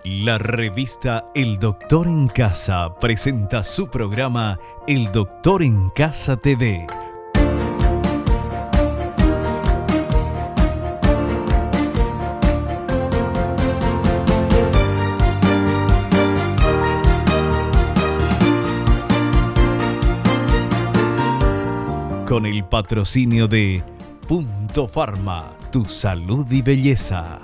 La revista El Doctor en Casa presenta su programa El Doctor en Casa TV. Con el patrocinio de Punto Pharma, tu salud y belleza.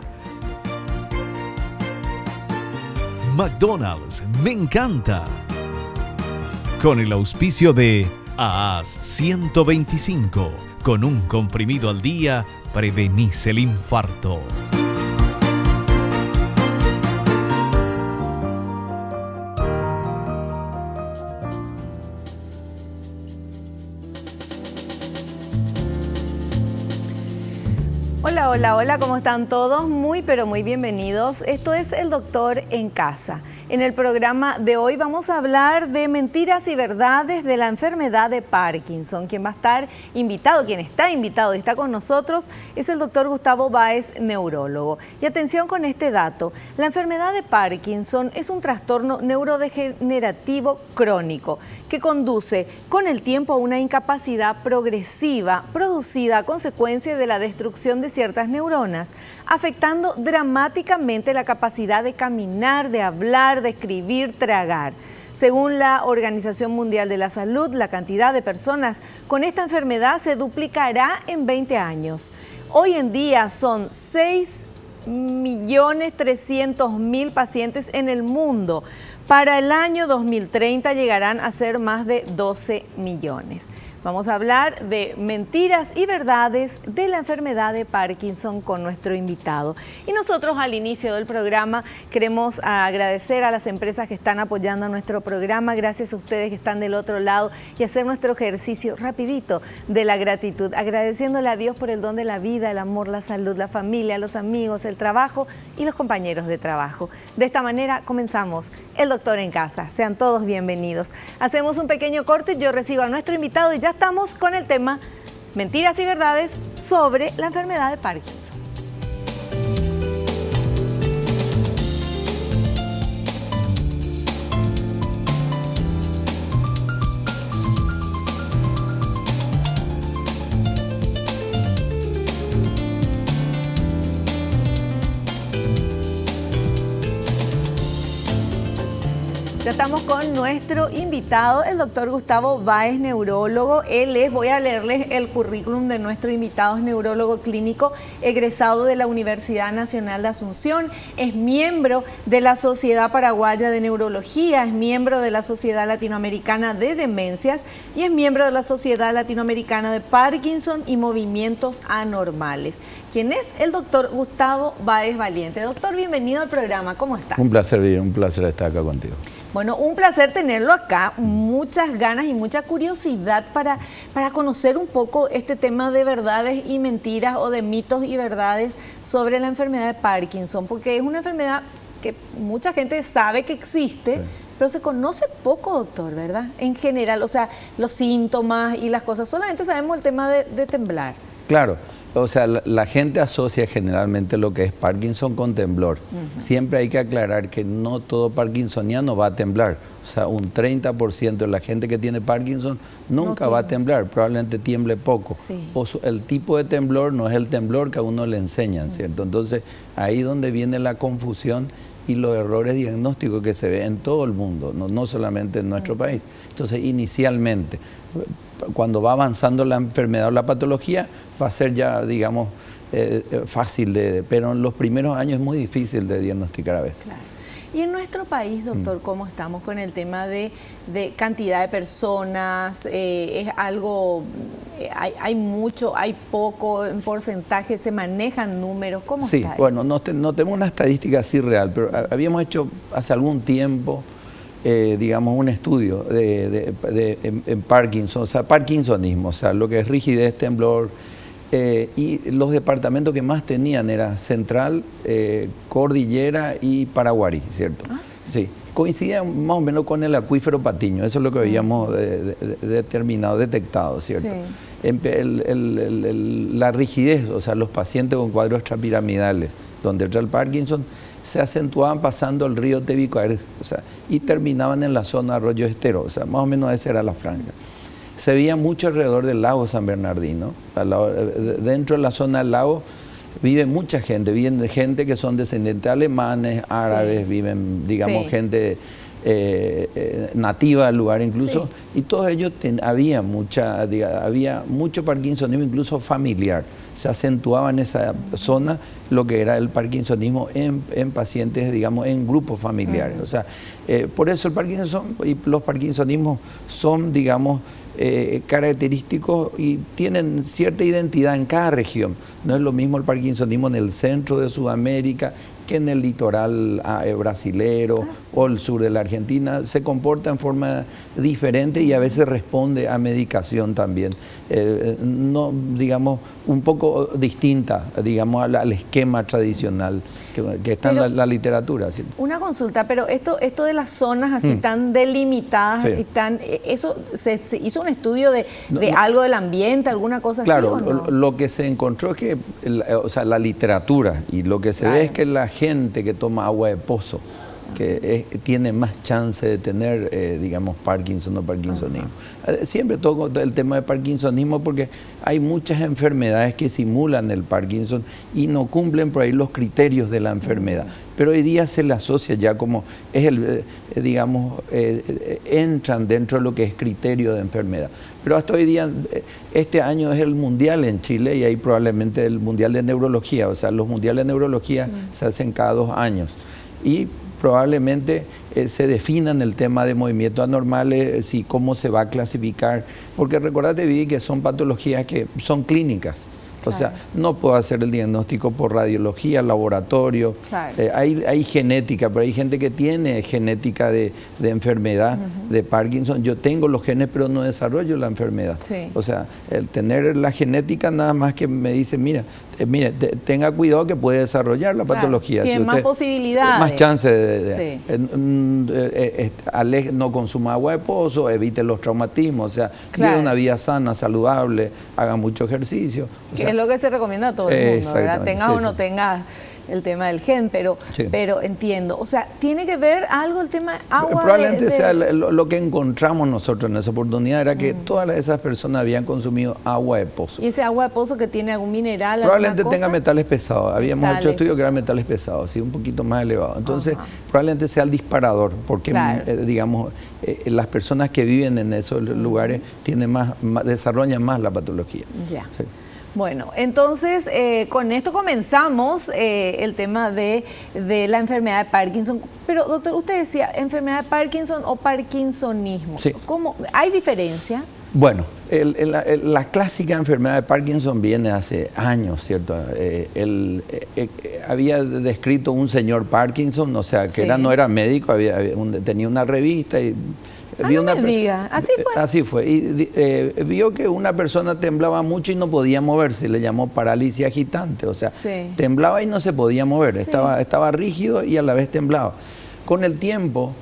McDonald's, me encanta. Con el auspicio de AAS 125, con un comprimido al día, prevenís el infarto. Hola, hola, hola, ¿cómo están todos? Muy, pero muy bienvenidos. Esto es El Doctor en Casa. En el programa de hoy vamos a hablar de mentiras y verdades de la enfermedad de Parkinson. Quien va a estar invitado, quien está invitado y está con nosotros es el doctor Gustavo Báez, neurólogo. Y atención con este dato, la enfermedad de Parkinson es un trastorno neurodegenerativo crónico que conduce con el tiempo a una incapacidad progresiva producida a consecuencia de la destrucción de ciertas neuronas, afectando dramáticamente la capacidad de caminar, de hablar, de escribir, tragar. Según la Organización Mundial de la Salud, la cantidad de personas con esta enfermedad se duplicará en 20 años. Hoy en día son 6.300.000 pacientes en el mundo. Para el año 2030 llegarán a ser más de 12 millones. Vamos a hablar de mentiras y verdades de la enfermedad de Parkinson con nuestro invitado. Y nosotros al inicio del programa queremos agradecer a las empresas que están apoyando nuestro programa, gracias a ustedes que están del otro lado, y hacer nuestro ejercicio rapidito de la gratitud, agradeciéndole a Dios por el don de la vida, el amor, la salud, la familia, los amigos, el trabajo y los compañeros de trabajo. De esta manera comenzamos El Doctor en Casa. Sean todos bienvenidos. Hacemos un pequeño corte, yo recibo a nuestro invitado y ya estamos con el tema mentiras y verdades sobre la enfermedad de Parkinson. Ya estamos con nuestro invitado, el doctor Gustavo Báez, neurólogo. Voy a leerles el currículum de nuestro invitado, es neurólogo clínico, egresado de la Universidad Nacional de Asunción, es miembro de la Sociedad Paraguaya de Neurología, es miembro de la Sociedad Latinoamericana de Demencias y es miembro de la Sociedad Latinoamericana de Parkinson y Movimientos Anormales. ¿Quién es? El doctor Gustavo Báez Valiente. Doctor, bienvenido al programa, ¿cómo está? Un placer estar acá contigo. Bueno, un placer tenerlo acá, muchas ganas y mucha curiosidad para conocer un poco este tema de verdades y mentiras o de mitos y verdades sobre la enfermedad de Parkinson, porque es una enfermedad que mucha gente sabe que existe, sí, pero se conoce poco, doctor, ¿verdad? En general, o sea, los síntomas y las cosas, solamente sabemos el tema de temblar. Claro. O sea, la gente asocia generalmente lo que es Parkinson con temblor. Siempre hay que aclarar que no todo parkinsoniano va a temblar. O sea, un 30% de la gente que tiene Parkinson nunca va a temblar, probablemente tiemble poco. Sí. O el tipo de temblor no es el temblor que a uno le enseñan, ¿cierto? Entonces, ahí donde viene la confusión y los errores diagnósticos que se ven en todo el mundo, no solamente en nuestro país. Entonces, inicialmente, cuando va avanzando la enfermedad o la patología, va a ser ya, digamos, fácil, pero en los primeros años es muy difícil de diagnosticar a veces. Claro. Y en nuestro país, doctor, ¿cómo estamos con el tema de cantidad de personas? ¿Es algo, hay mucho, hay poco en porcentaje? ¿Se manejan números? ¿Cómo está eso? Bueno, no tenemos una estadística así real, pero habíamos hecho hace algún tiempo, digamos, un estudio en Parkinson, o sea, parkinsonismo, o sea, lo que es rigidez, temblor, y los departamentos que más tenían era Central, Cordillera y Paraguarí, ¿cierto? Sí, coincidía más o menos con el acuífero Patiño, eso es lo que habíamos detectado, ¿cierto? Sí. La rigidez, o sea, los pacientes con cuadros extrapiramidales, donde entra el Parkinson, se acentuaban pasando el río Tebicuar, o sea, y terminaban en la zona Arroyo Estero, o sea, más o menos esa era la franja. Se veía mucho alrededor del lago San Bernardino, dentro de la zona del lago vive mucha gente, viven gente que son descendientes alemanes, árabes, sí. Viven, digamos, sí. Gente nativa del lugar incluso, sí. Y todos ellos había mucho parkinsonismo, incluso familiar. Se acentuaba en esa zona lo que era el parkinsonismo en pacientes, digamos, en grupos familiares. O sea, por eso el Parkinson y los parkinsonismos son, digamos, característicos y tienen cierta identidad en cada región. No es lo mismo el parkinsonismo en el centro de Sudamérica que en el litoral brasilero o el sur de la Argentina. Se comporta en forma diferente y a veces responde a medicación también. No, digamos, un poco distinta, digamos, al esquema tradicional que está en la literatura. ¿Sí? Una consulta, pero esto de las zonas así tan delimitadas, sí. ¿Eso se hizo un estudio de algo del ambiente, alguna cosa claro, así? Claro, lo que se encontró es que, o sea, la literatura y lo que se ve es que la gente que toma agua de pozo, que tiene más chance de tener, digamos, Parkinson o parkinsonismo. Siempre toco el tema de parkinsonismo porque hay muchas enfermedades que simulan el Parkinson y no cumplen por ahí los criterios de la enfermedad. Pero hoy día se le asocia ya como, digamos, entran dentro de lo que es criterio de enfermedad. Pero hasta hoy día, este año es el mundial en Chile y hay probablemente el mundial de neurología. O sea, los mundiales de neurología se hacen cada 2 años. Y probablemente se definan el tema de movimientos anormales, cómo se va a clasificar, porque recordate, Vivi, que son patologías que son clínicas. Claro. O sea, no puedo hacer el diagnóstico por radiología, laboratorio. Claro. Hay genética, pero hay gente que tiene genética de enfermedad, de Parkinson. Yo tengo los genes, pero no desarrollo la enfermedad. Sí. O sea, el tener la genética nada más que me dice, mire, tenga cuidado que puede desarrollar la patología. Tiene más posibilidades. Más chance no consuma agua de pozo, evite los traumatismos, o sea, vive una vida sana, saludable, haga mucho ejercicio. O sea, es lo que se recomienda a todo el mundo, ¿verdad? Tengas o no tengas el tema del gen, pero entiendo. O sea, ¿tiene que ver algo el tema agua? Probablemente sea lo que encontramos nosotros en esa oportunidad, era que todas esas personas habían consumido agua de pozo. ¿Y ese agua de pozo que tiene algún mineral? Probablemente tenga metales pesados. Habíamos hecho estudios que eran metales pesados, sí, un poquito más elevados. Entonces, probablemente sea el disparador, porque, digamos, las personas que viven en esos lugares desarrollan más la patología. Ya. Sí. Bueno, entonces con esto comenzamos el tema de la enfermedad de Parkinson. Pero doctor, usted decía enfermedad de Parkinson o parkinsonismo. Sí. ¿Cómo? ¿Hay diferencia? Bueno, la clásica enfermedad de Parkinson viene hace años, ¿cierto? Había descrito un señor Parkinson, o sea, que no era médico, tenía una revista y... así fue. Así fue. Y vio que una persona temblaba mucho y no podía moverse. Le llamó parálisis agitante. O sea, temblaba y no se podía mover. Sí. Estaba rígido y a la vez temblaba. Con el tiempo,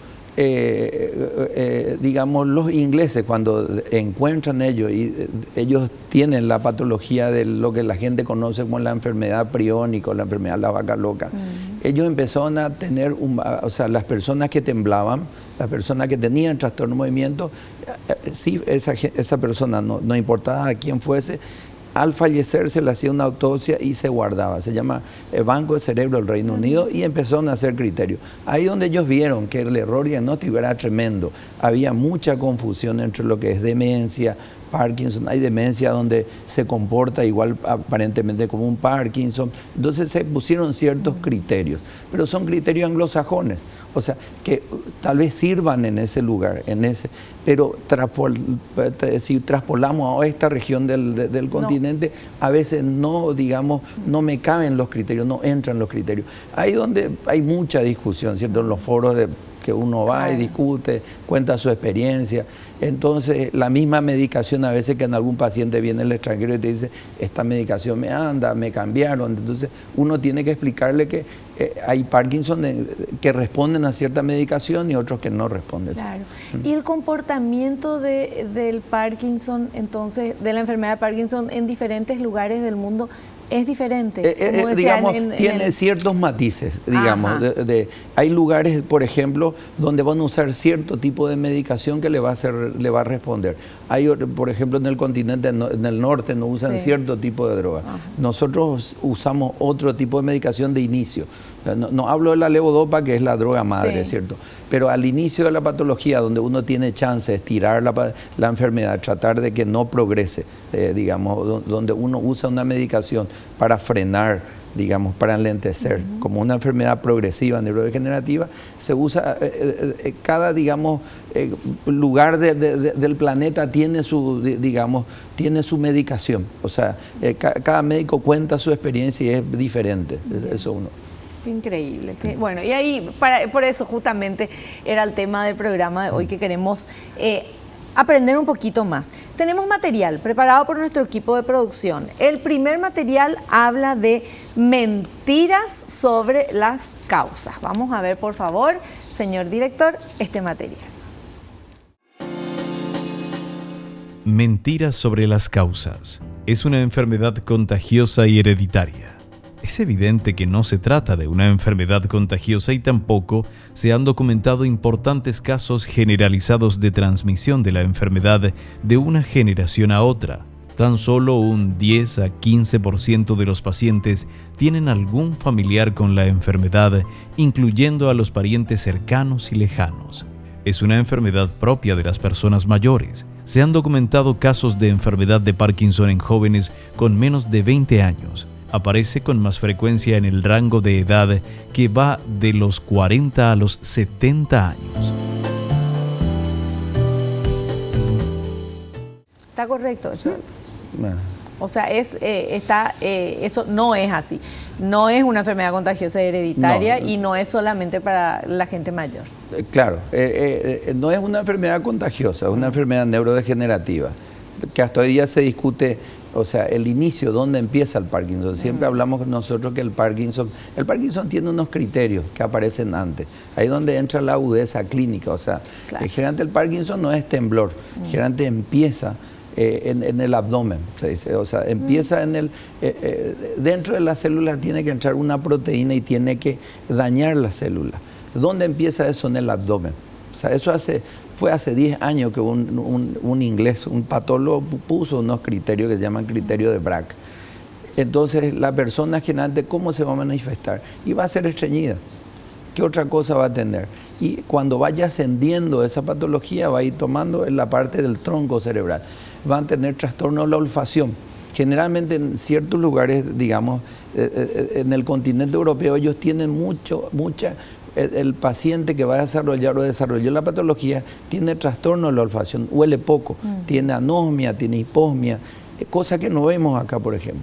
digamos, los ingleses, cuando encuentran ellos, y ellos tienen la patología de lo que la gente conoce como la enfermedad priónica o la enfermedad de la vaca loca, ellos empezaron a tener, o sea, las personas que temblaban, las personas que tenían trastorno de movimiento, sí, esa persona, no importaba a quién fuese, al fallecer se le hacía una autopsia y se guardaba. Se llama Banco de Cerebro del Reino Unido y empezaron a hacer criterios. Ahí donde ellos vieron que el error diagnóstico era tremendo. Había mucha confusión entre lo que es demencia, Parkinson. Hay demencia donde se comporta igual aparentemente como un Parkinson. Entonces se pusieron ciertos criterios, pero son criterios anglosajones, o sea, que tal vez sirvan en ese lugar, pero si traspolamos a esta región del continente, a veces no, digamos, no me caben los criterios, no entran los criterios. Ahí donde hay mucha discusión, ¿cierto? En los foros que uno va y discute, cuenta su experiencia. Entonces, la misma medicación, a veces que en algún paciente viene el extranjero y te dice, esta medicación me cambiaron. Entonces, uno tiene que explicarle que hay Parkinson que responden a cierta medicación y otros que no responden. Claro. ¿Y el comportamiento del Parkinson, entonces, de la enfermedad de Parkinson en diferentes lugares del mundo, es diferente. Digamos, tiene ciertos matices, digamos. Hay lugares, por ejemplo, donde van a usar cierto tipo de medicación que le va a responder. Hay, por ejemplo, en el continente, en el norte, no usan cierto tipo de droga. Nosotros usamos otro tipo de medicación de inicio. No hablo de la levodopa, que es la droga madre, ¿cierto? Pero al inicio de la patología, donde uno tiene chance de estirar la enfermedad, tratar de que no progrese, digamos, donde uno usa una medicación para frenar, digamos, para enlentecer, como una enfermedad progresiva neurodegenerativa, se usa, cada, digamos, lugar del planeta tiene su, digamos, tiene su medicación. O sea, cada médico cuenta su experiencia y es diferente. Eso uno. Increíble. Bueno, y ahí, por eso justamente era el tema del programa de hoy, que queremos aprender un poquito más. Tenemos material preparado por nuestro equipo de producción. El primer material habla de mentiras sobre las causas. Vamos a ver, por favor, señor director, este material. Mentiras sobre las causas. Es una enfermedad contagiosa y hereditaria. Es evidente que no se trata de una enfermedad contagiosa y tampoco se han documentado importantes casos generalizados de transmisión de la enfermedad de una generación a otra. Tan solo un 10 a 15% de los pacientes tienen algún familiar con la enfermedad, incluyendo a los parientes cercanos y lejanos. Es una enfermedad propia de las personas mayores. Se han documentado casos de enfermedad de Parkinson en jóvenes con menos de 20 años. Aparece con más frecuencia en el rango de edad que va de los 40 a los 70 años. ¿Está correcto eso? O sea, eso no es así. No es una enfermedad contagiosa hereditaria y no es solamente para la gente mayor. Claro, no es una enfermedad contagiosa, es una enfermedad neurodegenerativa, que hasta hoy día se discute. O sea, el inicio, ¿dónde empieza el Parkinson? Siempre hablamos nosotros que el Parkinson tiene unos criterios que aparecen antes. Ahí es donde entra la agudeza clínica. O sea, generalmente el Parkinson no es temblor, generalmente empieza en el abdomen, se dice. O sea, empieza dentro de las células tiene que entrar una proteína y tiene que dañar la célula. ¿Dónde empieza eso? En el abdomen. O sea, eso fue hace 10 años que un inglés, un patólogo, puso unos criterios que se llaman criterios de Braak. Entonces, la persona generalmente, ¿cómo se va a manifestar? Y va a ser estreñida. ¿Qué otra cosa va a tener? Y cuando vaya ascendiendo esa patología, va a ir tomando en la parte del tronco cerebral. Van a tener trastorno de la olfacción. Generalmente en ciertos lugares, digamos, en el continente europeo, ellos tienen el paciente que va a desarrollar o desarrolló la patología tiene trastorno de la olfacción, huele poco, tiene anosmia, tiene hiposmia, cosa que no vemos acá, por ejemplo.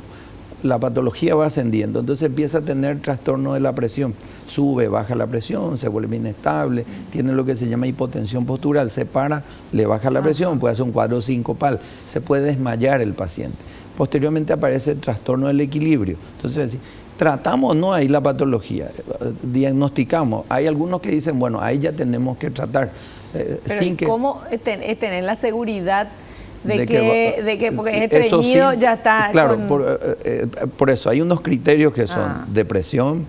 La patología va ascendiendo, entonces empieza a tener trastorno de la presión, sube, baja la presión, se vuelve inestable, tiene lo que se llama hipotensión postural, se para, le baja la presión, puede hacer un cuadro sincopal, se puede desmayar el paciente. Posteriormente aparece el trastorno del equilibrio. Entonces, tratamos no ahí la patología, diagnosticamos. Hay algunos que dicen, bueno, ahí ya tenemos que tratar. ¿Cómo tener la seguridad de que porque es estreñido sí, ya está? Claro, por eso hay unos criterios que son depresión,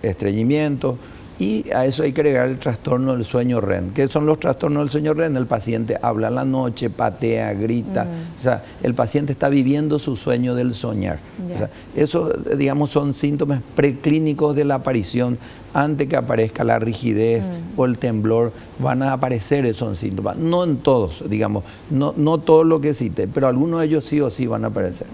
estreñimiento, y a eso hay que agregar el trastorno del sueño REM. ¿Qué son los trastornos del sueño REM? El paciente habla a la noche, patea, grita. O sea, el paciente está viviendo su sueño del soñar. O sea, eso, digamos, son síntomas preclínicos de la aparición. Antes que aparezca la rigidez o el temblor, van a aparecer esos síntomas. No en todos, digamos, no todo lo que cite, pero algunos de ellos sí o sí van a aparecer.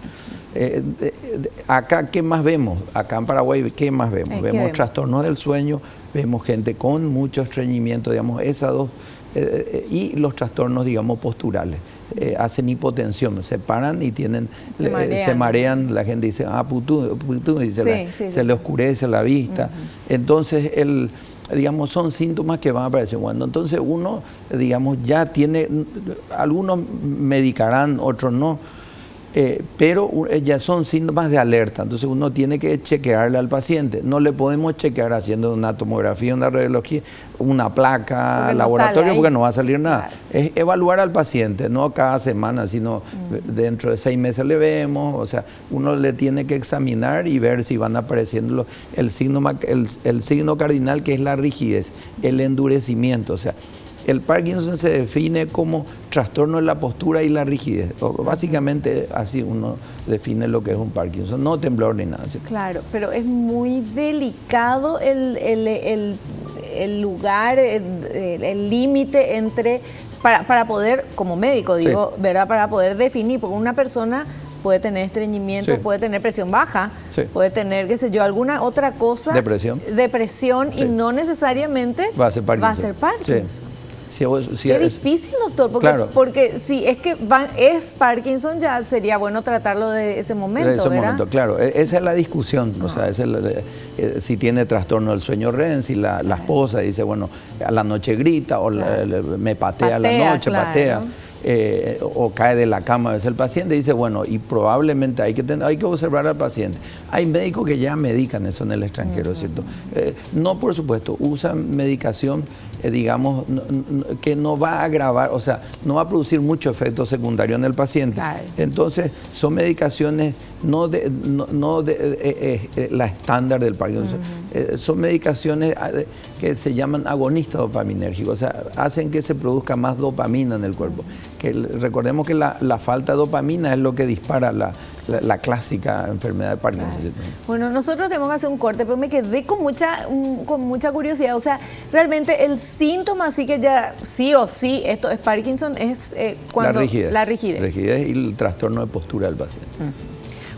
Acá, ¿qué más vemos? Acá en Paraguay, ¿qué más vemos? Vemos trastornos del sueño, vemos gente con mucho estreñimiento, digamos, esas dos, y los trastornos, digamos, posturales. Hacen hipotensión, se paran y se marean, la gente dice, putú, y se le oscurece la vista. Entonces, digamos, son síntomas que van a aparecer. Bueno, entonces uno, digamos, ya tiene, algunos medicarán, otros no. pero ya son síntomas de alerta, entonces uno tiene que chequearle al paciente. No le podemos chequear haciendo una tomografía, una radiología, una placa, porque laboratorio, porque no va a salir nada. Claro. Es evaluar al paciente, no cada semana, sino dentro de 6 meses le vemos, o sea, uno le tiene que examinar y ver si van apareciendo el signo cardinal, que es la rigidez, el endurecimiento, o sea, el Parkinson se define como trastorno de la postura y la rigidez. Básicamente así uno define lo que es un Parkinson, no temblor ni nada así. Claro, pero es muy delicado el lugar, el límite entre, para poder, como médico digo, sí, ¿verdad? Para poder definir, porque una persona puede tener estreñimiento, sí, puede tener presión baja, sí, puede tener, qué sé yo, alguna otra cosa. Depresión, sí, y no necesariamente va a ser Parkinson. Sí. Qué difícil, doctor, porque, claro, porque si es que es Parkinson, ya sería bueno tratarlo de ese momento, de ese ¿verdad? Momento, claro, esa es la discusión, o sea, si tiene trastorno del sueño REM, si la esposa dice, bueno, a la noche grita, o claro, me patea a la noche, claro, patea. O cae de la cama, es el paciente dice, bueno, y probablemente hay que observar al paciente. Hay médicos que ya medican eso en el extranjero, ¿cierto? No, por supuesto, usan medicación, digamos, que no va a agravar, o sea, no va a producir mucho efecto secundario en el paciente. Claro. Entonces, son medicaciones no la estándar del Parkinson. Son medicaciones que se llaman agonistas dopaminérgicos, o sea, hacen que se produzca más dopamina en el cuerpo. Que recordemos que la falta de dopamina es lo que dispara la clásica enfermedad de Parkinson. Claro. Bueno, nosotros tenemos que hacer un corte, pero me quedé con mucha curiosidad. O sea, realmente el síntoma, así que ya sí o sí esto es Parkinson, es cuando la rigidez. Rigidez y el trastorno de postura del paciente.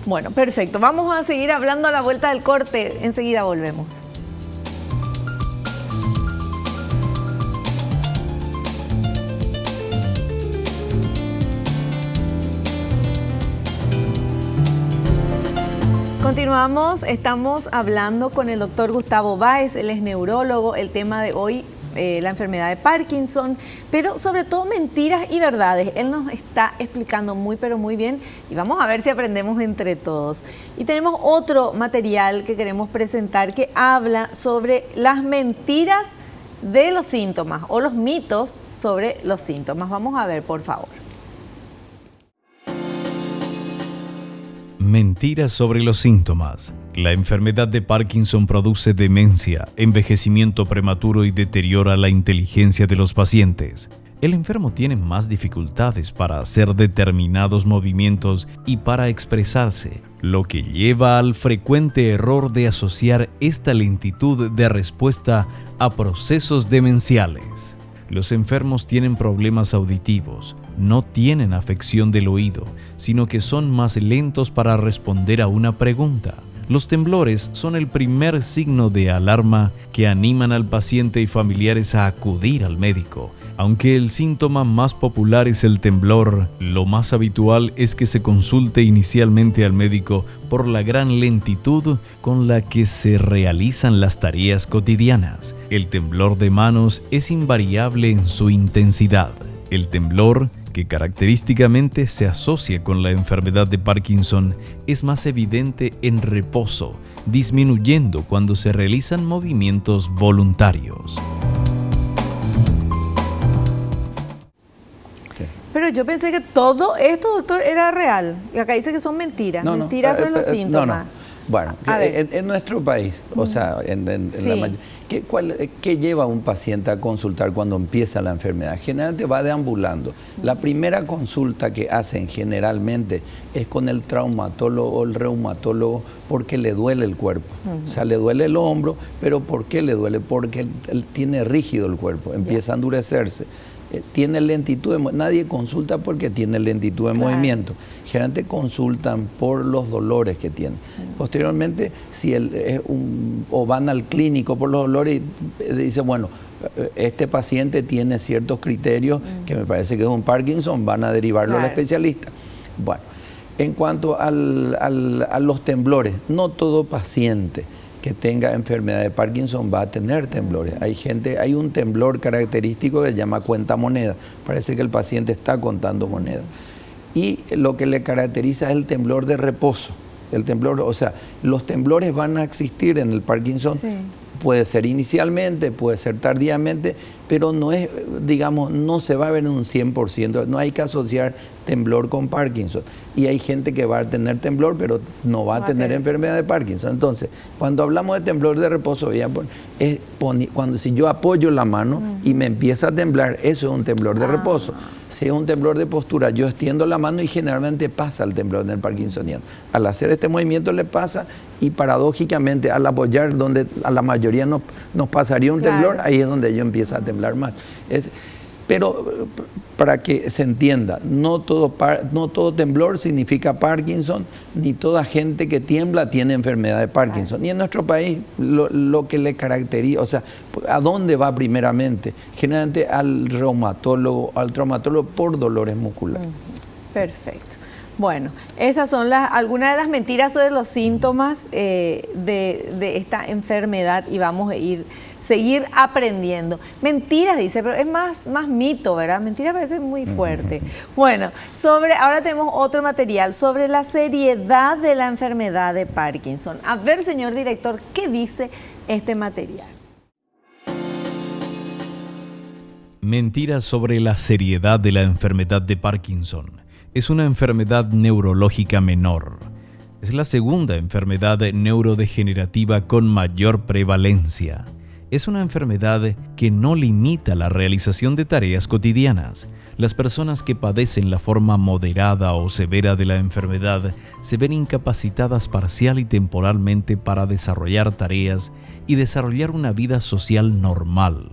Bueno, perfecto. Vamos a seguir hablando a la vuelta del corte. Enseguida volvemos. Continuamos, estamos hablando con el doctor Gustavo Báez, él es neurólogo, el tema de hoy, la enfermedad de Parkinson, pero sobre todo mentiras y verdades. Él nos está explicando muy pero muy bien y vamos a ver si aprendemos entre todos. Y tenemos otro material que queremos presentar que habla sobre las mentiras de los síntomas o los mitos sobre los síntomas. Vamos a ver, por favor. Mentiras sobre los síntomas. La enfermedad de Parkinson produce demencia, envejecimiento prematuro y deteriora la inteligencia de los pacientes. El enfermo tiene más dificultades para hacer determinados movimientos y para expresarse, lo que lleva al frecuente error de asociar esta lentitud de respuesta a procesos demenciales. Los enfermos tienen problemas auditivos, no tienen afección del oído, sino que son más lentos para responder a una pregunta. Los temblores son el primer signo de alarma que animan al paciente y familiares a acudir al médico. Aunque el síntoma más popular es el temblor, lo más habitual es que se consulte inicialmente al médico por la gran lentitud con la que se realizan las tareas cotidianas. El temblor de manos es invariable en su intensidad. El temblor, que característicamente se asocia con la enfermedad de Parkinson, es más evidente en reposo, disminuyendo cuando se realizan movimientos voluntarios. Pero yo pensé que todo esto, doctor, era real. Y acá dice que son mentiras. Mentiras sobre los síntomas. Bueno, en nuestro país, o sea, sí, la ¿qué lleva a un paciente a consultar cuando empieza la enfermedad? Generalmente va deambulando. La primera consulta que hacen generalmente es con el traumatólogo o el reumatólogo porque le duele el cuerpo. O sea, le duele el hombro, pero ¿por qué le duele? Porque él tiene rígido el cuerpo, empieza a endurecerse. Tiene lentitud, nadie consulta porque tiene lentitud de movimiento. Generalmente consultan por los dolores que tiene. Posteriormente, si o van al clínico por los dolores y dice, bueno, este paciente tiene ciertos criterios que me parece que es un Parkinson, van a derivarlo al especialista. Bueno, en cuanto a los temblores, no todo paciente que tenga enfermedad de Parkinson va a tener temblores. Hay un temblor característico que se llama cuenta moneda. Parece que el paciente está contando monedas. y lo que le caracteriza es el temblor de reposo. El temblor, o sea, los temblores van a existir en el Parkinson. Sí. Puede ser inicialmente, puede ser tardíamente, pero no es, digamos, no se va a ver en un 100%. No hay que asociar temblor con Parkinson. Y hay gente que va a tener temblor, pero no va a tener enfermedad de Parkinson. Entonces, cuando hablamos de temblor de reposo, si yo apoyo la mano y me empieza a temblar, eso es un temblor de reposo. Si es un temblor de postura, yo extiendo la mano y generalmente pasa el temblor en el parkinsoniano. Al hacer este movimiento le pasa, y paradójicamente al apoyar donde a la mayoría nos pasaría un temblor, ahí es donde ellos empiezan a temblar más. Pero para que se entienda, no todo temblor significa Parkinson, ni toda gente que tiembla tiene enfermedad de Parkinson. Y en nuestro país lo que le caracteriza, o sea, ¿a dónde va primeramente? Generalmente al reumatólogo, al traumatólogo por dolores musculares. Perfecto. Bueno, esas son algunas de las mentiras sobre los síntomas de esta enfermedad, y vamos a seguir aprendiendo. Mentiras, dice, pero es más mito, ¿verdad? Mentira parece muy fuerte. Bueno, ahora tenemos otro material sobre la seriedad de la enfermedad de Parkinson. A ver, señor director, ¿qué dice este material? Mentiras sobre la seriedad de la enfermedad de Parkinson. Es una enfermedad neurológica menor. Es la segunda enfermedad neurodegenerativa con mayor prevalencia. Es una enfermedad que no limita la realización de tareas cotidianas. Las personas que padecen la forma moderada o severa de la enfermedad se ven incapacitadas parcial y temporalmente para desarrollar tareas y desarrollar una vida social normal.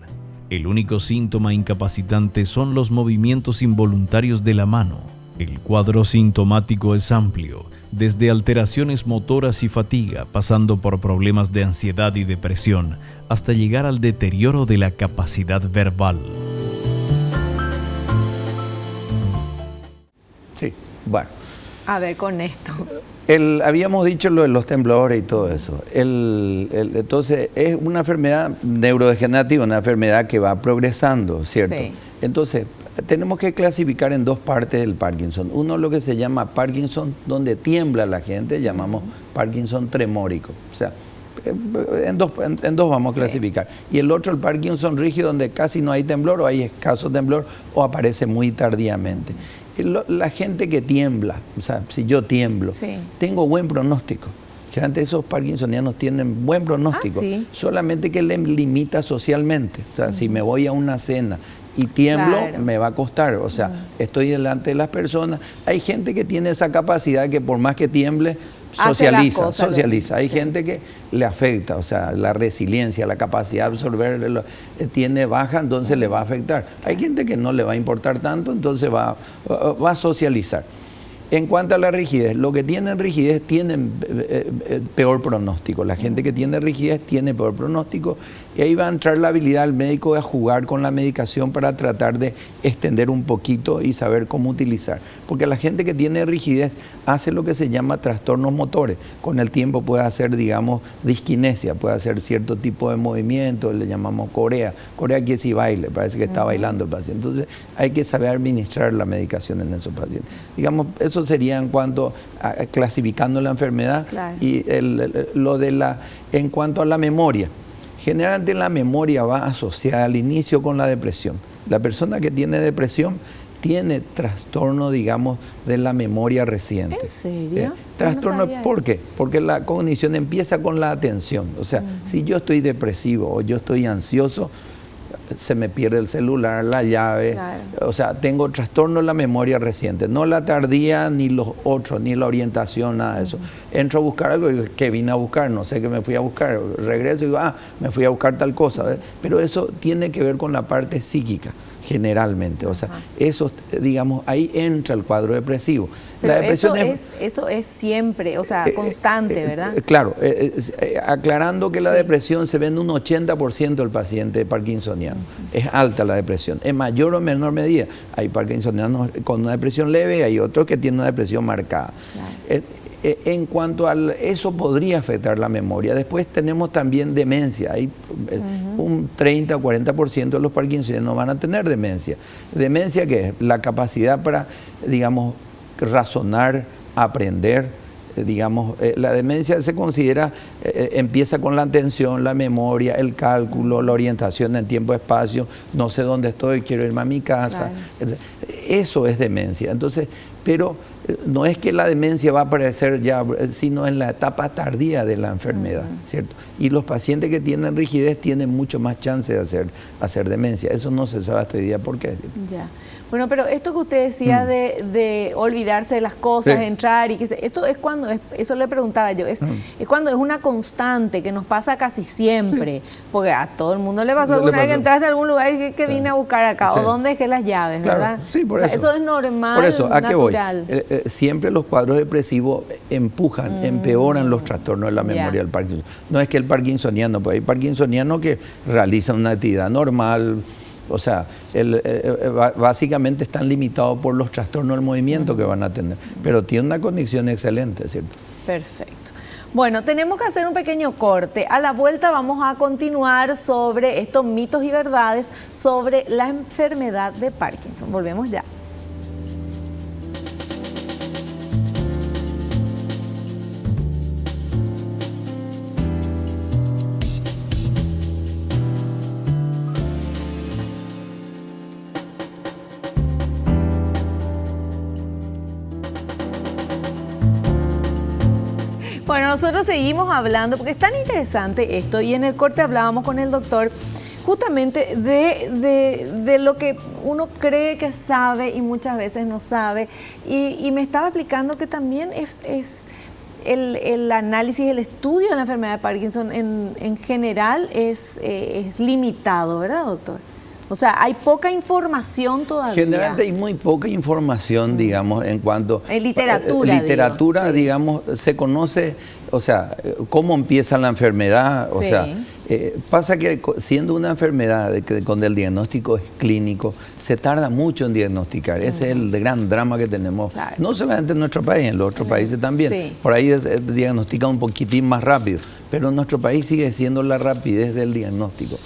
El único síntoma incapacitante son los movimientos involuntarios de la mano. El cuadro sintomático es amplio, desde alteraciones motoras y fatiga, pasando por problemas de ansiedad y depresión, hasta llegar al deterioro de la capacidad verbal. Sí, bueno. A ver, con esto. Habíamos dicho lo de los temblores y todo eso. Entonces, es una enfermedad neurodegenerativa, una enfermedad que va progresando, ¿cierto? Sí. Entonces, tenemos que clasificar en dos partes del Parkinson. Uno lo que se llama Parkinson, donde tiembla la gente, llamamos Parkinson tremórico. O sea, en dos vamos a clasificar. Y el otro, el Parkinson rígido, donde casi no hay temblor o hay escaso temblor o aparece muy tardíamente. La gente que tiembla, o sea, si yo tiemblo, tengo buen pronóstico. Generalmente esos parkinsonianos tienen buen pronóstico, solamente que les limita socialmente. O sea, si me voy a una cena y tiemblo, me va a costar. O sea, estoy delante de las personas. Hay gente que tiene esa capacidad que por más que tiemble, socializa. Hay gente que le afecta, o sea, la resiliencia, la capacidad de absorber tiene baja, entonces le va a afectar. Hay gente que no le va a importar tanto, entonces va a socializar. En cuanto a la rigidez, los que tienen rigidez tienen peor pronóstico. La gente que tiene rigidez tiene peor pronóstico, y ahí va a entrar la habilidad del médico de jugar con la medicación para tratar de extender un poquito y saber cómo utilizar. Porque la gente que tiene rigidez hace lo que se llama trastornos motores. Con el tiempo puede hacer, digamos, disquinesia, puede hacer cierto tipo de movimiento, le llamamos corea. Corea quiere decir baile, parece que está bailando el paciente. Entonces hay que saber administrar la medicación en esos pacientes. Digamos, eso sería en cuanto a clasificando la enfermedad. Y en cuanto a la memoria. Generalmente la memoria va asociada al inicio con la depresión. La persona que tiene depresión tiene trastorno, digamos, de la memoria reciente. ¿En serio? Trastorno, ¿por qué? Porque la cognición empieza con la atención. O sea, si yo estoy depresivo o yo estoy ansioso, se me pierde el celular, la llave, o sea, tengo trastorno en la memoria reciente, no la tardía, ni los otros, ni la orientación, nada de eso. Entro a buscar algo y digo, ¿qué vine a buscar? No sé qué me fui a buscar, regreso y digo, me fui a buscar tal cosa, ¿ves? Pero eso tiene que ver con la parte psíquica, generalmente, o sea, eso, digamos, ahí entra el cuadro depresivo. Pero la depresión eso es siempre, o sea, constante, ¿verdad? Claro, aclarando que la depresión se ve en un 80% del paciente parkinsoniano. Es alta la depresión, en mayor o menor medida. Hay parkinsonianos con una depresión leve, hay otros que tienen una depresión marcada. En cuanto a eso podría afectar la memoria. Después tenemos también demencia. Hay un 30 o 40% de los parkinsonianos van a tener demencia. ¿Demencia qué es? La capacidad para, digamos, razonar, aprender. Digamos, la demencia se considera, empieza con la atención, la memoria, el cálculo, la orientación en tiempo-espacio, no sé dónde estoy, quiero irme a mi casa. Claro. Eso es demencia. Entonces, pero no es que la demencia va a aparecer ya, sino en la etapa tardía de la enfermedad, ¿cierto? Y los pacientes que tienen rigidez tienen mucho más chance de hacer demencia. Eso no se sabe hasta hoy día por qué. Ya. Bueno, pero esto que usted decía de olvidarse de las cosas, entrar y que esto es cuando, eso le preguntaba yo, es cuando es una constante que nos pasa casi siempre, porque a todo el mundo le pasó alguna vez que entraste a algún lugar y que vine a buscar acá, o dónde dejé las llaves, ¿verdad? Sí, por eso. Eso es normal, por eso, ¿a natural. qué voy? Siempre los cuadros depresivos empeoran los trastornos de la memoria del Parkinson. No es que el parkinsoniano, pues hay parkinsonianos que realizan una actividad normal. O sea, básicamente están limitados por los trastornos del movimiento que van a tener, pero tiene una condición excelente, ¿cierto? Perfecto. Bueno, tenemos que hacer un pequeño corte. A la vuelta vamos a continuar sobre estos mitos y verdades sobre la enfermedad de Parkinson. Volvemos ya. Bueno, nosotros seguimos hablando porque es tan interesante esto y en el corte hablábamos con el doctor justamente de lo que uno cree que sabe y muchas veces no sabe y me estaba explicando que también es el análisis, el estudio de la enfermedad de Parkinson en general es limitado, ¿verdad, doctor? O sea, hay poca información todavía. Generalmente hay muy poca información, digamos, en cuanto... En literatura. Literatura, digamos, se conoce, o sea, cómo empieza la enfermedad, o sea... pasa que siendo una enfermedad donde el diagnóstico es clínico, se tarda mucho en diagnosticar. Ese es el gran drama que tenemos, no solamente en nuestro país, en los otros países también. Sí. Por ahí diagnostican un poquitín más rápido, pero en nuestro país sigue siendo la rapidez del diagnóstico.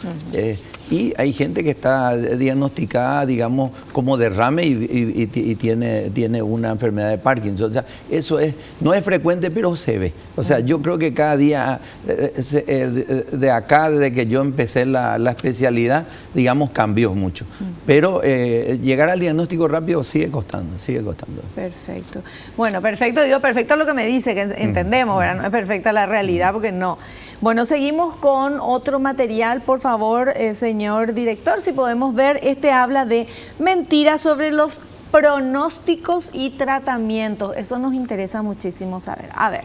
Y hay gente que está diagnosticada, digamos, como derrame y tiene una enfermedad de Parkinson. O sea, eso no es frecuente, pero se ve. O sea, yo creo que cada día de acá, desde que yo empecé la especialidad, digamos, cambió mucho. Pero llegar al diagnóstico rápido sigue costando. Perfecto. Bueno, perfecto, digo, perfecto lo que me dice, que entendemos, ¿verdad? No es perfecta la realidad, porque no. Bueno, seguimos con otro material, por favor, señor director, si podemos ver, habla de mentiras sobre los pronósticos y tratamientos. Eso nos interesa muchísimo saber. A ver.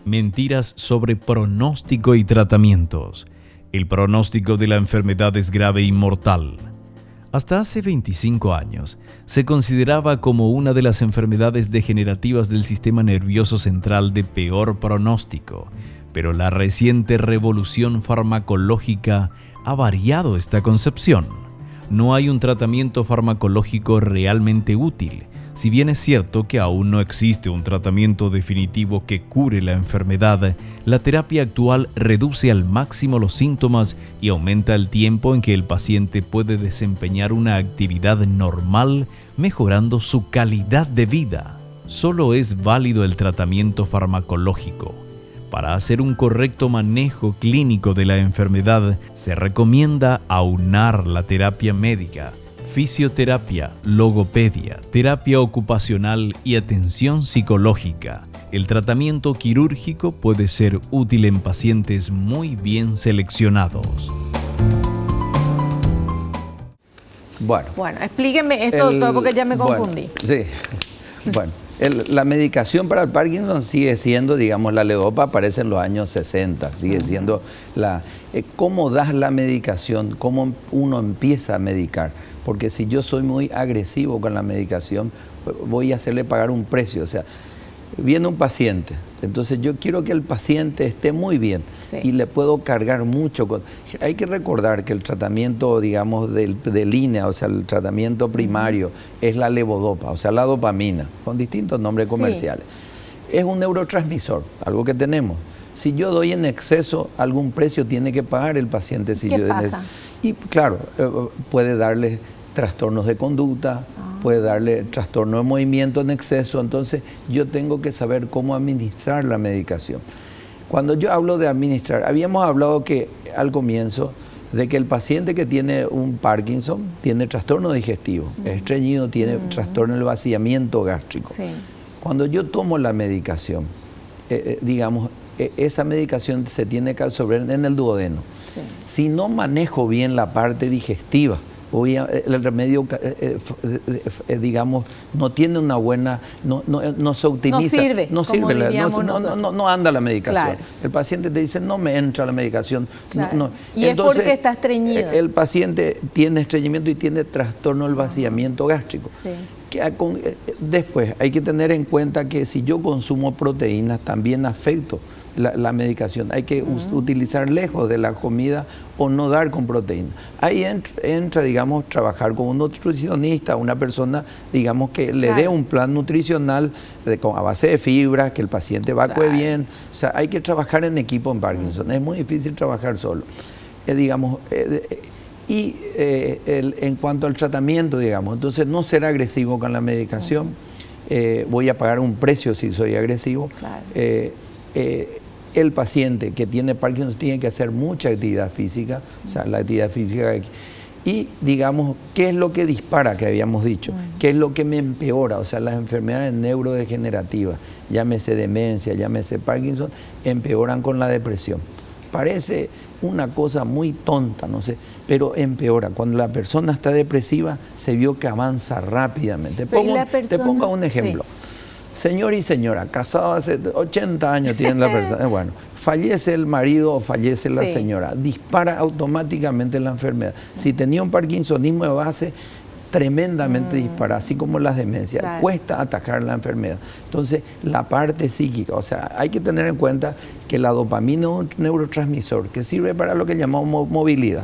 Mentiras sobre pronóstico y tratamientos. El pronóstico de la enfermedad es grave y mortal. Hasta hace 25 años, se consideraba como una de las enfermedades degenerativas del sistema nervioso central de peor pronóstico, pero la reciente revolución farmacológica ha variado esta concepción. No hay un tratamiento farmacológico realmente útil. Si bien es cierto que aún no existe un tratamiento definitivo que cure la enfermedad, la terapia actual reduce al máximo los síntomas y aumenta el tiempo en que el paciente puede desempeñar una actividad normal, mejorando su calidad de vida. Solo es válido el tratamiento farmacológico. Para hacer un correcto manejo clínico de la enfermedad, se recomienda aunar la terapia médica, fisioterapia, logopedia, terapia ocupacional y atención psicológica. El tratamiento quirúrgico puede ser útil en pacientes muy bien seleccionados. Bueno, explíquenme esto, doctor, porque ya me confundí. Bueno, la medicación para el Parkinson sigue siendo, digamos, la levodopa aparece en los años 60, sigue siendo cómo das la medicación, cómo uno empieza a medicar. Porque si yo soy muy agresivo con la medicación, voy a hacerle pagar un precio. O sea, viene un paciente, entonces yo quiero que el paciente esté muy bien y le puedo cargar mucho. Hay que recordar que el tratamiento, digamos, de línea, o sea, el tratamiento primario es la levodopa, o sea, la dopamina, con distintos nombres comerciales. Es un neurotransmisor, algo que tenemos. Si yo doy en exceso, algún precio tiene que pagar el paciente. ¿Qué pasa? Y claro, puede darle trastornos de conducta, puede darle trastorno de movimiento en exceso. Entonces yo tengo que saber cómo administrar la medicación. Cuando yo hablo de administrar, habíamos hablado que al comienzo de que el paciente que tiene un Parkinson tiene trastorno digestivo, es estreñido, tiene trastorno del vaciamiento gástrico. Sí. Cuando yo tomo la medicación, esa medicación se tiene que absorber en el duodeno. Sí. Si no manejo bien la parte digestiva, el remedio, no tiene una buena, no se optimiza. No sirve, no anda la medicación. Claro. El paciente te dice, no me entra la medicación. Claro. Y entonces, es porque está estreñido. El paciente tiene estreñimiento y tiene trastorno del vaciamiento gástrico. Sí. Después hay que tener en cuenta que si yo consumo proteínas también afecto la medicación. Hay que utilizar lejos de la comida o no dar con proteína. Ahí entra, digamos, trabajar con un nutricionista, una persona, digamos, que le dé un plan nutricional a base de fibra, que el paciente evacúe bien. O sea, hay que trabajar en equipo en Parkinson. Es muy difícil trabajar solo. En cuanto al tratamiento, digamos, entonces no ser agresivo con la medicación. Voy a pagar un precio si soy agresivo. Claro. El paciente que tiene Parkinson tiene que hacer mucha actividad física, o sea, la actividad física. Y digamos, ¿qué es lo que dispara, que habíamos dicho? ¿Qué es lo que me empeora? O sea, las enfermedades neurodegenerativas, llámese demencia, llámese Parkinson, empeoran con la depresión. Parece una cosa muy tonta, no sé, pero empeora. Cuando la persona está depresiva, se vio que avanza rápidamente. Te pongo un ejemplo. Sí. Señor y señora, casados hace 80 años tienen la persona, bueno, fallece el marido o fallece la señora, dispara automáticamente la enfermedad. Si tenía un parkinsonismo de base, tremendamente dispara, así como las demencias. Claro. Cuesta atacar la enfermedad. Entonces, la parte psíquica, o sea, hay que tener en cuenta que la dopamina es un neurotransmisor que sirve para lo que llamamos movilidad.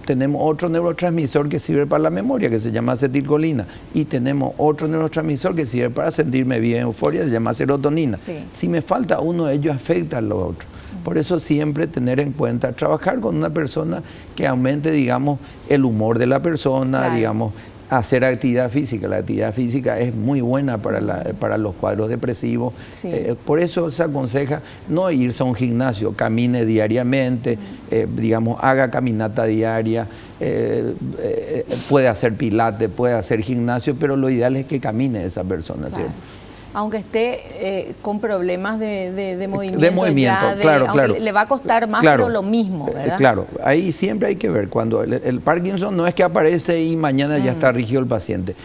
Tenemos otro neurotransmisor que sirve para la memoria, que se llama acetilcolina. Y tenemos otro neurotransmisor que sirve para sentirme bien, euforia, se llama serotonina. Sí. Si me falta uno de ellos, afecta a los otros. Por eso siempre tener en cuenta, trabajar con una persona que aumente, digamos, el humor de la persona, claro. digamos, hacer actividad física. La actividad física es muy buena para los cuadros depresivos. Sí. Por eso se aconseja no irse a un gimnasio, camine diariamente, digamos, haga caminata diaria, puede hacer pilates, puede hacer gimnasio, pero lo ideal es que camine esa persona, claro. ¿cierto? Aunque esté con problemas de movimiento. De movimiento, claro. Le va a costar más, claro, pero lo mismo, ¿verdad? Claro, ahí siempre hay que ver. Cuando el Parkinson no es que aparece y mañana ya está rígido el paciente.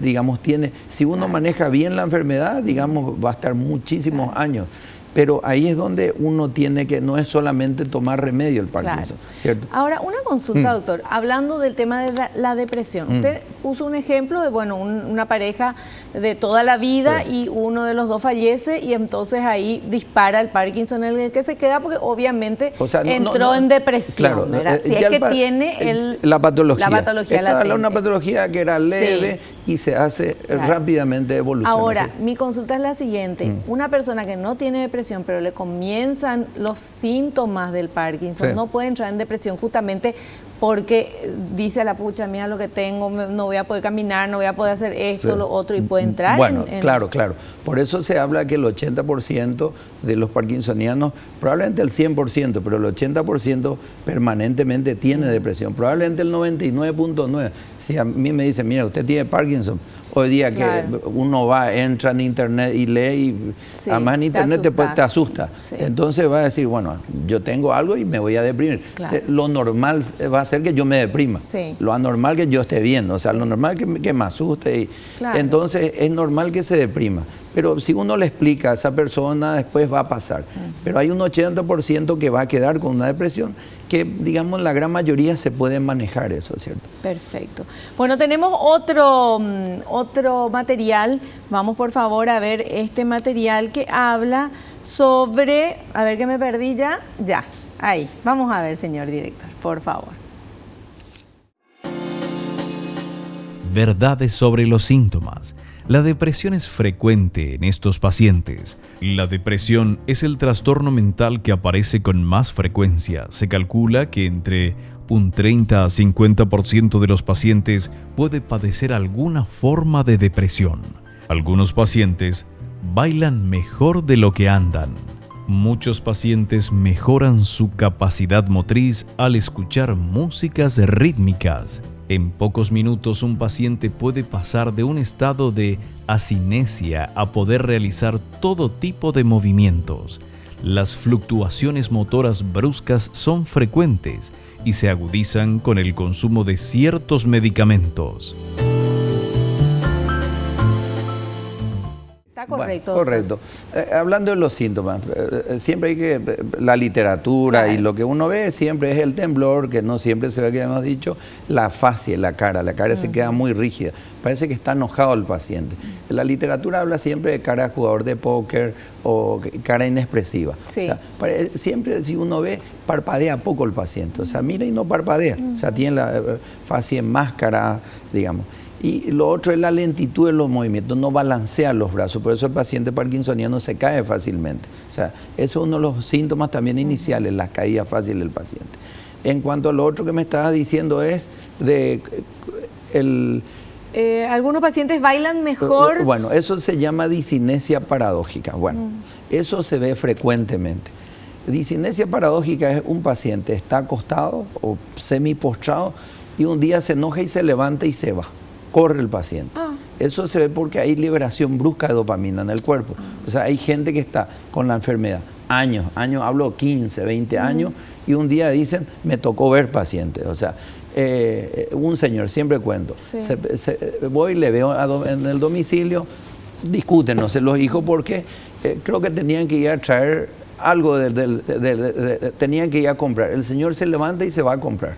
Digamos, si uno maneja bien la enfermedad, digamos, va a estar muchísimos años. Pero ahí es donde uno tiene que, no es solamente tomar remedio el Parkinson, claro. ¿cierto? Ahora, una consulta, doctor, hablando del tema de la depresión. Usted puso un ejemplo de, bueno, una pareja de toda la vida y uno de los dos fallece y entonces ahí dispara el Parkinson en el que se queda porque obviamente entró en depresión, claro, ¿verdad? Si es que tiene la patología. Latente. Una patología que era leve y se hace rápidamente evolucionar. Ahora, mi consulta es la siguiente. Una persona que no tiene depresión, pero le comienzan los síntomas del Parkinson, no puede entrar en depresión justamente porque dice a la pucha, mira lo que tengo, no voy a poder caminar, no voy a poder hacer esto, lo otro, y puede entrar Claro. Por eso se habla que el 80% de los parkinsonianos, probablemente el 100%, pero el 80% permanentemente tiene depresión, probablemente el 99.9%. Si a mí me dicen, mira, usted tiene Parkinson, hoy día que uno entra en internet y lee y además en internet te asusta. Sí. Entonces va a decir, bueno, yo tengo algo y me voy a deprimir. Claro. Lo normal va a ser que yo me deprima. Sí. Lo anormal que yo esté viendo, o sea, lo normal que me asuste. Entonces es normal que se deprima. Pero si uno le explica a esa persona, después va a pasar. Pero hay un 80% que va a quedar con una depresión que, digamos, la gran mayoría se puede manejar eso, ¿cierto? Perfecto. Bueno, tenemos otro material. Vamos, por favor, a ver este material que habla sobre... A ver, que me perdí ya. Ya, ahí. Vamos a ver, señor director, por favor. Verdades sobre los síntomas. La depresión es frecuente en estos pacientes. La depresión es el trastorno mental que aparece con más frecuencia. Se calcula que entre Un 30 a 50% de los pacientes puede padecer alguna forma de depresión. Algunos pacientes bailan mejor de lo que andan. Muchos pacientes mejoran su capacidad motriz al escuchar músicas rítmicas. En pocos minutos un paciente puede pasar de un estado de asinesia a poder realizar todo tipo de movimientos. Las fluctuaciones motoras bruscas son frecuentes y se agudizan con el consumo de ciertos medicamentos. Está correcto. Bueno, correcto. Hablando de los síntomas, siempre hay que, la literatura y lo que uno ve siempre es el temblor, que no siempre se ve, que hemos dicho, la fascia, la cara se queda muy rígida, parece que está enojado el paciente. La literatura habla siempre de cara de jugador de póker o cara inexpresiva. Sí. O sea, siempre si uno ve, parpadea poco el paciente, o sea, mira y no parpadea, o sea, tiene la fascia en máscara, digamos. Y lo otro es la lentitud de los movimientos, no balancea los brazos, por eso el paciente parkinsoniano se cae fácilmente. O sea, eso es uno de los síntomas también iniciales, la caída fácil del paciente. En cuanto a lo otro que me estabas diciendo es de algunos pacientes bailan mejor. Bueno, eso se llama disinesia paradójica. Bueno, eso se ve frecuentemente. Disinesia paradójica es un paciente está acostado o semi-postrado y un día se enoja y se levanta y se va. Corre el paciente. Eso se ve porque hay liberación brusca de dopamina en el cuerpo. O sea, hay gente que está con la enfermedad años, hablo 15, 20 años, y un día dicen, me tocó ver pacientes. O sea, un señor, siempre cuento, voy, le veo en el domicilio, discuten, no sé, los hijos, porque creo que tenían que ir a traer algo, tenían que ir a comprar. El señor se levanta y se va a comprar.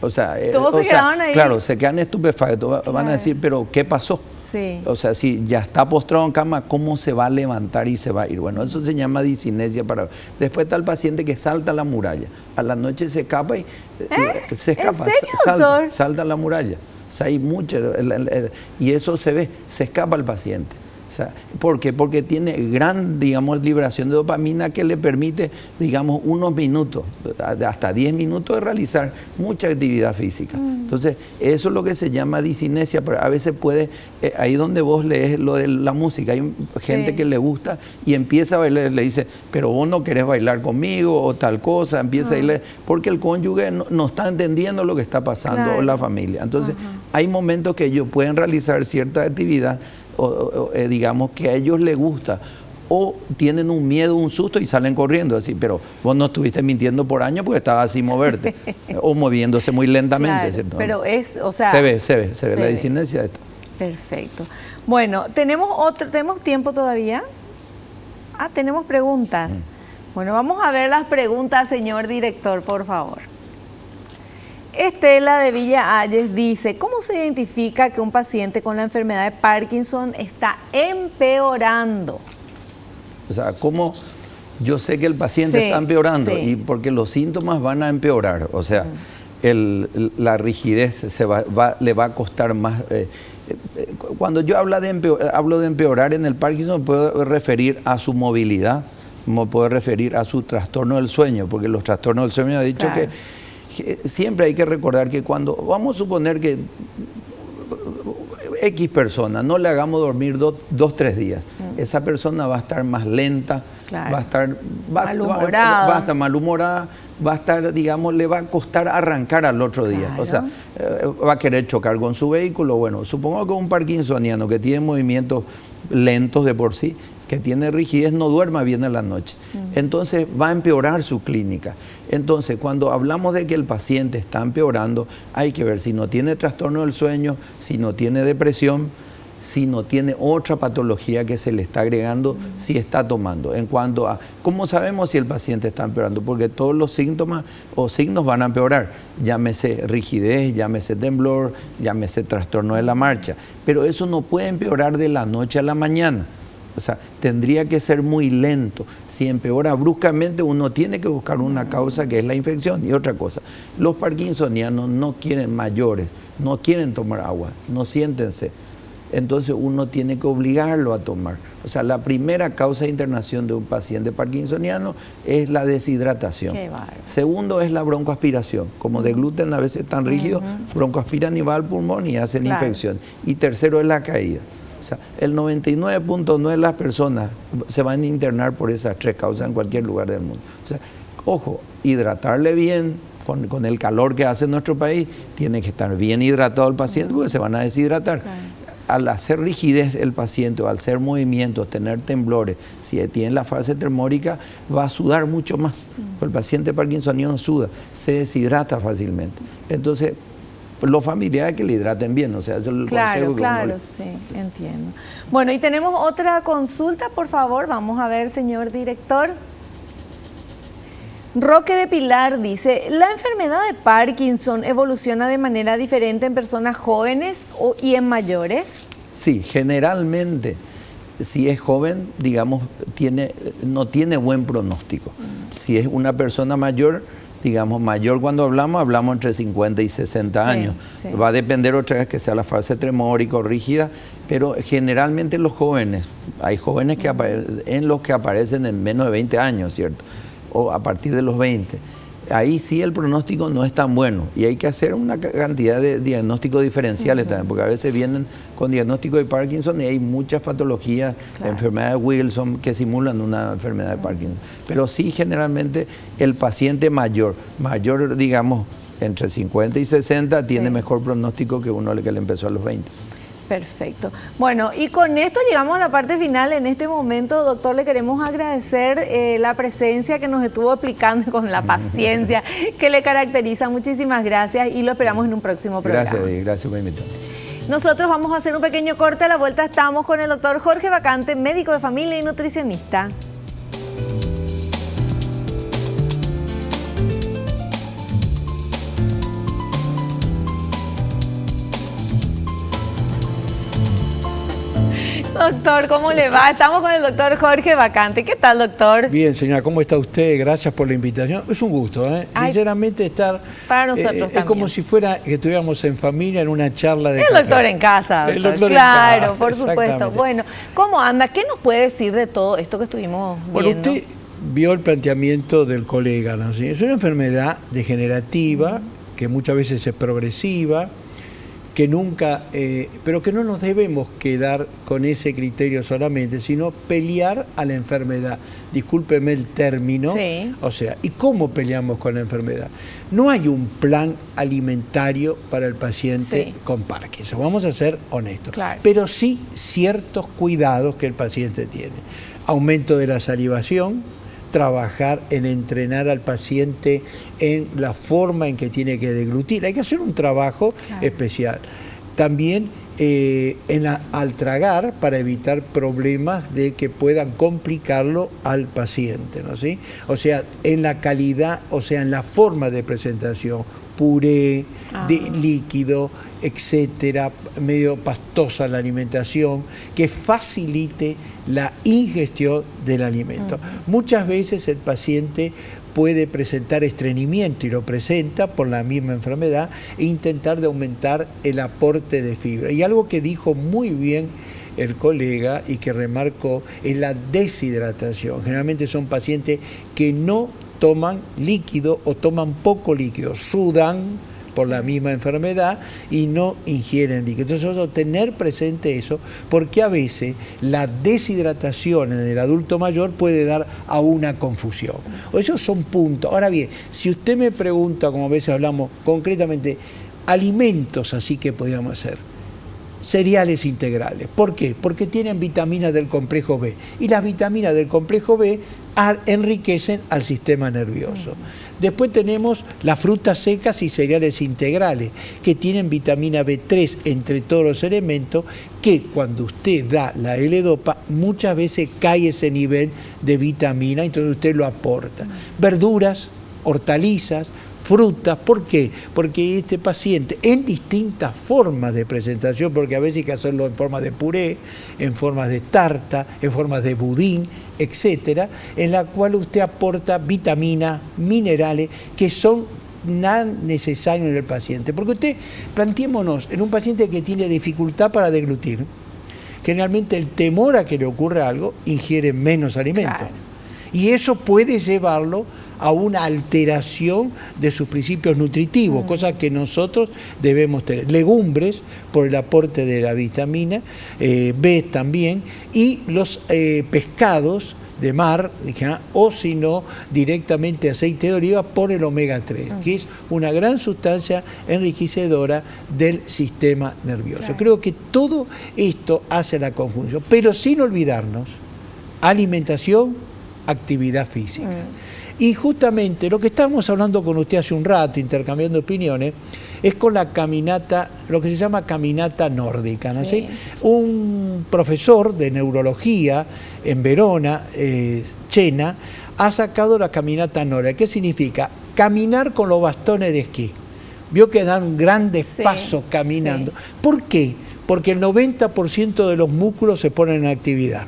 O sea, todos se quedaron ahí. Claro, se quedan estupefactos. Claro. Van a decir, pero ¿qué pasó? Sí. O sea, si ya está postrado en cama, ¿cómo se va a levantar y se va a ir? Bueno, eso se llama disinesia paradójica. Después está el paciente que salta la muralla. A la noche se escapa y se escapa. ¿En serio, salta la muralla. O sea, hay mucho, y eso se ve, se escapa el paciente. O sea, ¿por qué? Porque tiene gran, digamos, liberación de dopamina que le permite, digamos, unos minutos, hasta 10 minutos de realizar mucha actividad física. Entonces, eso es lo que se llama disinesia, pero a veces puede, ahí donde vos lees lo de la música, hay gente que le gusta y empieza a bailar, le dice, pero vos no querés bailar conmigo o tal cosa, empieza a irle, porque el cónyuge no está entendiendo lo que está pasando o la familia. Entonces, hay momentos que ellos pueden realizar cierta actividad, digamos que a ellos les gusta, o tienen un miedo, un susto y salen corriendo así, pero vos no estuviste mintiendo por años porque estabas así moverte o moviéndose muy lentamente, ¿cierto? Pero es, o sea, se ve la disinesia. Perfecto. Bueno, tenemos tiempo todavía. Tenemos preguntas. Bueno, vamos a ver las preguntas, señor director, por favor. Estela de Villa Ayes dice, ¿cómo se identifica que un paciente con la enfermedad de Parkinson está empeorando? O sea, ¿cómo yo sé que el paciente está empeorando? Y porque los síntomas van a empeorar. O sea, la rigidez le va a costar más. Cuando yo hablo de empeorar en el Parkinson, puedo referir a su movilidad, me puedo referir a su trastorno del sueño, porque los trastornos del sueño, he dicho que siempre hay que recordar que cuando, vamos a suponer que X persona, no le hagamos dormir 2-3 días, esa persona va a estar más lenta, va a estar malhumorada, va a estar, digamos, le va a costar arrancar al otro día, o sea, va a querer chocar con su vehículo. Bueno, supongo que un parkinsoniano que tiene movimientos lentos de por sí, que tiene rigidez, no duerma bien en la noche. Entonces va a empeorar su clínica. Entonces, cuando hablamos de que el paciente está empeorando, hay que ver si no tiene trastorno del sueño, si no tiene depresión, si no tiene otra patología que se le está agregando, si está tomando. En cuanto a cómo sabemos si el paciente está empeorando, porque todos los síntomas o signos van a empeorar, llámese rigidez, llámese temblor, llámese trastorno de la marcha, pero eso no puede empeorar de la noche a la mañana. O sea, tendría que ser muy lento. Si empeora bruscamente, uno tiene que buscar una causa que es la infección. Y otra cosa, los parkinsonianos no quieren mayores, no quieren tomar agua, no sienten sed. entonces uno tiene que obligarlo a tomar. O sea, la primera causa de internación de un paciente parkinsoniano es la deshidratación. Segundo es la broncoaspiración. Como de gluten a veces tan rígido, broncoaspiran y va al pulmón y hacen infección. Y tercero es la caída. O sea, el 99.9 de las personas se van a internar por esas tres causas en cualquier lugar del mundo. O sea, ojo, hidratarle bien, con el calor que hace nuestro país, tiene que estar bien hidratado el paciente porque se van a deshidratar. Al hacer rigidez el paciente o al hacer movimientos, tener temblores, si tiene la fase tremórica, va a sudar mucho más. El paciente parkinsoniano suda, se deshidrata fácilmente. Entonces, los familiares que le hidraten bien, o sea, eso es el consejo. Claro, sí, entiendo. Bueno, y tenemos otra consulta, por favor, vamos a ver, señor director. Roque de Pilar dice, ¿la enfermedad de Parkinson evoluciona de manera diferente en personas jóvenes y en mayores? Sí, generalmente, si es joven, digamos, no tiene buen pronóstico. Si es una persona mayor, digamos, mayor cuando hablamos entre 50 y 60 años. Va a depender otra vez que sea la fase tremórica o rígida, pero generalmente los jóvenes, hay jóvenes en los que aparecen en menos de 20 años, ¿cierto? O a partir de los 20. Ahí sí el pronóstico no es tan bueno y hay que hacer una cantidad de diagnósticos diferenciales también, porque a veces vienen con diagnóstico de Parkinson y hay muchas patologías, la enfermedad de Wilson, que simulan una enfermedad de Parkinson. Pero sí, generalmente el paciente mayor, digamos, entre 50 y 60, tiene mejor pronóstico que uno que le empezó a los 20. Perfecto. Bueno, y con esto llegamos a la parte final. En este momento, doctor, le queremos agradecer la presencia que nos estuvo explicando con la paciencia que le caracteriza. Muchísimas gracias y lo esperamos en un próximo programa. Gracias por invitarme. Nosotros vamos a hacer un pequeño corte. A la vuelta estamos con el doctor Jorge Bacante, médico de familia y nutricionista. Doctor, ¿cómo le va? Estamos con el doctor Jorge Bacante. ¿Qué tal, doctor? Bien, señora, ¿cómo está usted? Gracias por la invitación. Es un gusto, ¿eh? Sinceramente estar... Para nosotros también. Es como si fuera que estuviéramos en familia en una charla de El café. doctor en casa, doctor. El doctor claro, en casa, por supuesto. Bueno, ¿cómo anda? ¿Qué nos puede decir de todo esto que estuvimos viendo? Bueno, usted vio el planteamiento del colega, ¿no? ¿Sí? Es una enfermedad degenerativa que muchas veces es progresiva, que nunca, pero que no nos debemos quedar con ese criterio solamente, sino pelear a la enfermedad. Discúlpeme el término. Sí. O sea, ¿y cómo peleamos con la enfermedad? No hay un plan alimentario para el paciente con Parkinson, vamos a ser honestos. Claro. Pero sí ciertos cuidados que el paciente tiene. Aumento de la salivación, trabajar en entrenar al paciente en la forma en que tiene que deglutir. Hay que hacer un trabajo especial. También al tragar para evitar problemas de que puedan complicarlo al paciente, ¿no? ¿Sí? O sea, en la calidad, o sea, en la forma de presentación, puré, de líquido, etcétera, medio pastosa la alimentación, que facilite la ingestión del alimento. Muchas veces el paciente puede presentar estreñimiento y lo presenta por la misma enfermedad e intentar de aumentar el aporte de fibra. Y algo que dijo muy bien el colega y que remarcó es la deshidratación. Generalmente son pacientes que no toman líquido o toman poco líquido, sudan por la misma enfermedad y no ingieren líquido. Entonces nosotros tener presente eso, porque a veces la deshidratación en el adulto mayor puede dar a una confusión. Esos son puntos. Ahora bien, si usted me pregunta, como a veces hablamos concretamente, alimentos así que podríamos hacer, cereales integrales. ¿Por qué? Porque tienen vitaminas del complejo B y las vitaminas del complejo B enriquecen al sistema nervioso. Después tenemos las frutas secas y cereales integrales que tienen vitamina B3 entre todos los elementos que cuando usted da la L-Dopa muchas veces cae ese nivel de vitamina, entonces usted lo aporta. Verduras, hortalizas, frutas. ¿Por qué? Porque este paciente en distintas formas de presentación, porque a veces hay que hacerlo en forma de puré, en formas de tarta, en formas de budín, etcétera, en la cual usted aporta vitaminas, minerales que son tan necesarios en el paciente. Porque usted, planteémonos, en un paciente que tiene dificultad para deglutir, generalmente el temor a que le ocurra algo, ingiere menos alimento. Claro. Y eso puede llevarlo a una alteración de sus principios nutritivos, cosa que nosotros debemos tener. Legumbres, por el aporte de la vitamina B también, y los pescados de mar, o si no, directamente aceite de oliva por el omega 3, que es una gran sustancia enriquecedora del sistema nervioso. Claro. Creo que todo esto hace la conjunción, pero sin olvidarnos, alimentación, actividad física. Y justamente lo que estábamos hablando con usted hace un rato, intercambiando opiniones, es con la caminata, lo que se llama caminata nórdica, ¿no? ¿Sí? Un profesor de neurología en Verona, Chena, ha sacado la caminata nórdica. ¿Qué significa? Caminar con los bastones de esquí. Vio que dan grandes pasos caminando. ¿Por qué? Porque el 90% de los músculos se ponen en actividad.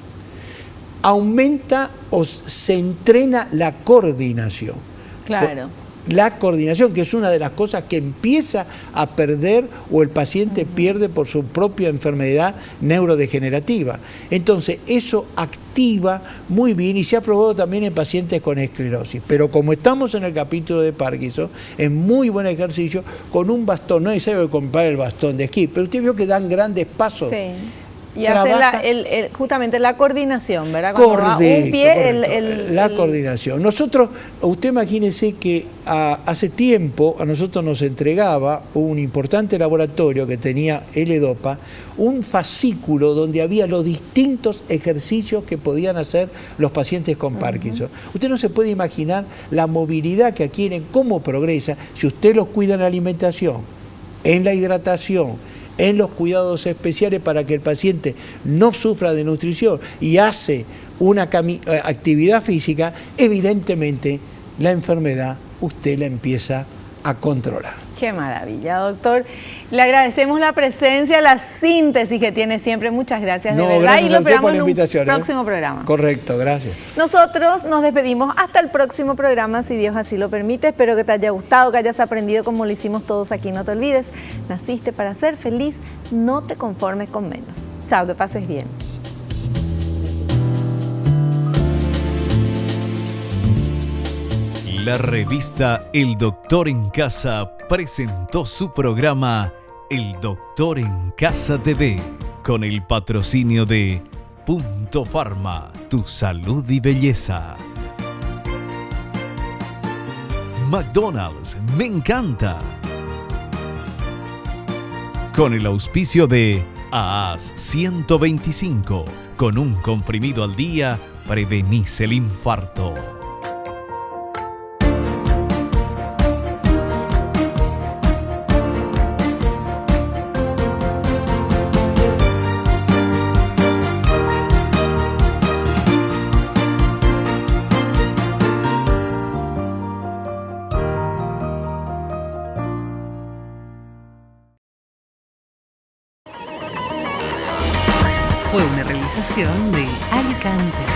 Aumenta o se entrena la coordinación. Claro. La coordinación, que es una de las cosas que empieza a perder o el paciente pierde por su propia enfermedad neurodegenerativa. Entonces, eso activa muy bien y se ha probado también en pacientes con esclerosis. Pero como estamos en el capítulo de Parkinson, es muy buen ejercicio con un bastón. No es necesario comprar el bastón de esquí, pero usted vio que dan grandes pasos. Sí. Y hace justamente la coordinación, ¿verdad? Cuando va un pie, la coordinación. Nosotros, usted imagínese que hace tiempo a nosotros nos entregaba un importante laboratorio que tenía L-Dopa, un fascículo donde había los distintos ejercicios que podían hacer los pacientes con Parkinson. Usted no se puede imaginar la movilidad que adquieren, cómo progresa, si usted los cuida en la alimentación, en la hidratación, en los cuidados especiales para que el paciente no sufra de nutrición y hace una actividad física, evidentemente la enfermedad usted la empieza a controlar. Qué maravilla, doctor. Le agradecemos la presencia, la síntesis que tiene siempre. Muchas gracias, de verdad. Gracias y lo esperamos en un próximo programa. Correcto, gracias. Nosotros nos despedimos hasta el próximo programa, si Dios así lo permite. Espero que te haya gustado, que hayas aprendido como lo hicimos todos aquí. No te olvides, naciste para ser feliz, no te conformes con menos. Chao, que pases bien. La revista El Doctor en Casa presentó su programa El Doctor en Casa TV con el patrocinio de Punto Pharma, tu salud y belleza. McDonald's, me encanta. Con el auspicio de AAS 125, con un comprimido al día prevenís el infarto. Fue una realización de Alicante.